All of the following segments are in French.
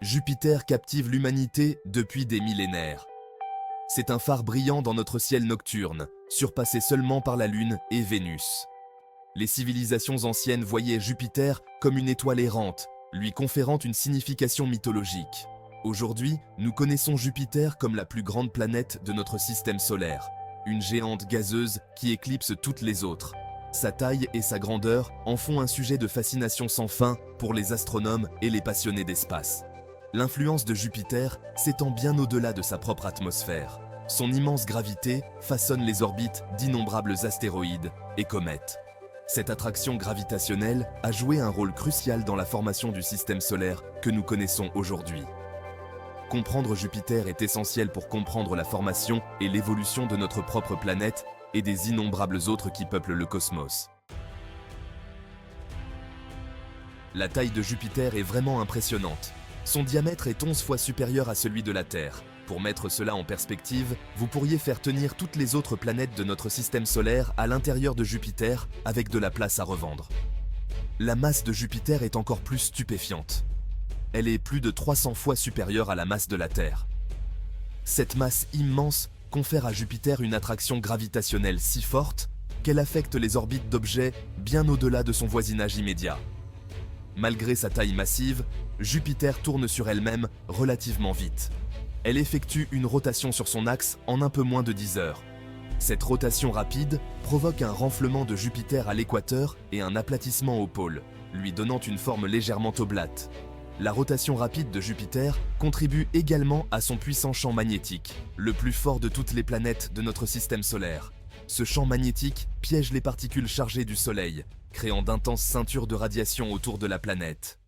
Jupiter captive l'humanité depuis des millénaires. C'est un phare brillant dans notre ciel nocturne, surpassé seulement par la Lune et Vénus. Les civilisations anciennes voyaient Jupiter comme une étoile errante, lui conférant une signification mythologique. Aujourd'hui, nous connaissons Jupiter comme la plus grande planète de notre système solaire, une géante gazeuse qui éclipse toutes les autres. Sa taille et sa grandeur en font un sujet de fascination sans fin pour les astronomes et les passionnés d'espace. L'influence de Jupiter s'étend bien au-delà de sa propre atmosphère. Son immense gravité façonne les orbites d'innombrables astéroïdes et comètes. Cette attraction gravitationnelle a joué un rôle crucial dans la formation du système solaire que nous connaissons aujourd'hui. Comprendre Jupiter est essentiel pour comprendre la formation et l'évolution de notre propre planète et des innombrables autres qui peuplent le cosmos. La taille de Jupiter est vraiment impressionnante. Son diamètre est 11 fois supérieur à celui de la Terre. Pour mettre cela en perspective, vous pourriez faire tenir toutes les autres planètes de notre système solaire à l'intérieur de Jupiter avec de la place à revendre. La masse de Jupiter est encore plus stupéfiante. Elle est plus de 300 fois supérieure à la masse de la Terre. Cette masse immense confère à Jupiter une attraction gravitationnelle si forte qu'elle affecte les orbites d'objets bien au-delà de son voisinage immédiat. Malgré sa taille massive, Jupiter tourne sur elle-même relativement vite. Elle effectue une rotation sur son axe en un peu moins de 10 heures. Cette rotation rapide provoque un renflement de Jupiter à l'équateur et un aplatissement au pôle, lui donnant une forme légèrement oblate. La rotation rapide de Jupiter contribue également à son puissant champ magnétique, le plus fort de toutes les planètes de notre système solaire. Ce champ magnétique piège les particules chargées du Soleil, créant d'intenses ceintures de radiation autour de la planète.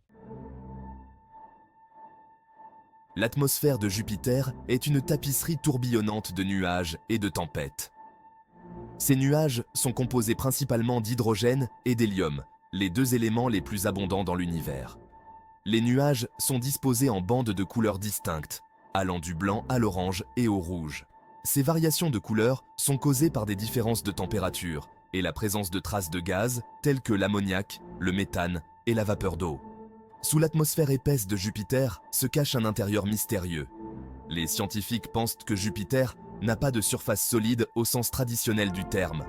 L'atmosphère de Jupiter est une tapisserie tourbillonnante de nuages et de tempêtes. Ces nuages sont composés principalement d'hydrogène et d'hélium, les deux éléments les plus abondants dans l'univers. Les nuages sont disposés en bandes de couleurs distinctes, allant du blanc à l'orange et au rouge. Ces variations de couleurs sont causées par des différences de température et la présence de traces de gaz tels que l'ammoniac, le méthane et la vapeur d'eau. Sous l'atmosphère épaisse de Jupiter se cache un intérieur mystérieux. Les scientifiques pensent que Jupiter n'a pas de surface solide au sens traditionnel du terme.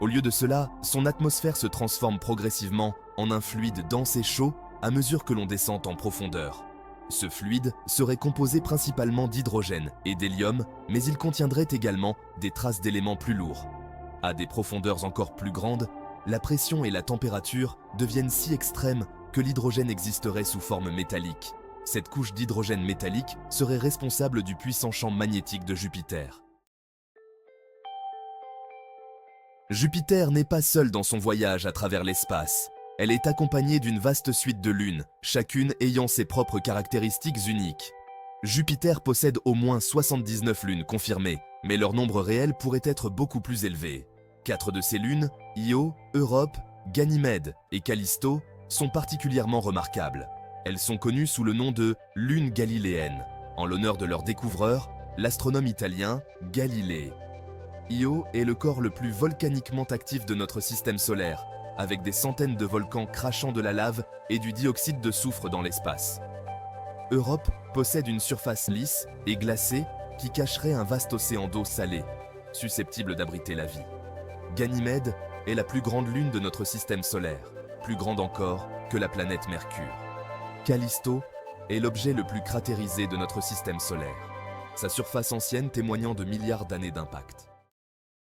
Au lieu de cela, son atmosphère se transforme progressivement en un fluide dense et chaud à mesure que l'on descend en profondeur. Ce fluide serait composé principalement d'hydrogène et d'hélium, mais il contiendrait également des traces d'éléments plus lourds. À des profondeurs encore plus grandes, la pression et la température deviennent si extrêmes que l'hydrogène existerait sous forme métallique. Cette couche d'hydrogène métallique serait responsable du puissant champ magnétique de Jupiter. Jupiter n'est pas seule dans son voyage à travers l'espace. Elle est accompagnée d'une vaste suite de lunes, chacune ayant ses propres caractéristiques uniques. Jupiter possède au moins 79 lunes confirmées, mais leur nombre réel pourrait être beaucoup plus élevé. 4 de ces lunes, Io, Europe, Ganymède et Callisto, sont particulièrement remarquables. Elles sont connues sous le nom de lunes galiléennes, en l'honneur de leur découvreur, l'astronome italien Galilée. Io est le corps le plus volcaniquement actif de notre système solaire, avec des centaines de volcans crachant de la lave et du dioxyde de soufre dans l'espace. Europe possède une surface lisse et glacée qui cacherait un vaste océan d'eau salée, susceptible d'abriter la vie. Ganymède est la plus grande lune de notre système solaire, plus grande encore que la planète Mercure. Callisto est l'objet le plus cratérisé de notre système solaire, sa surface ancienne témoignant de milliards d'années d'impact.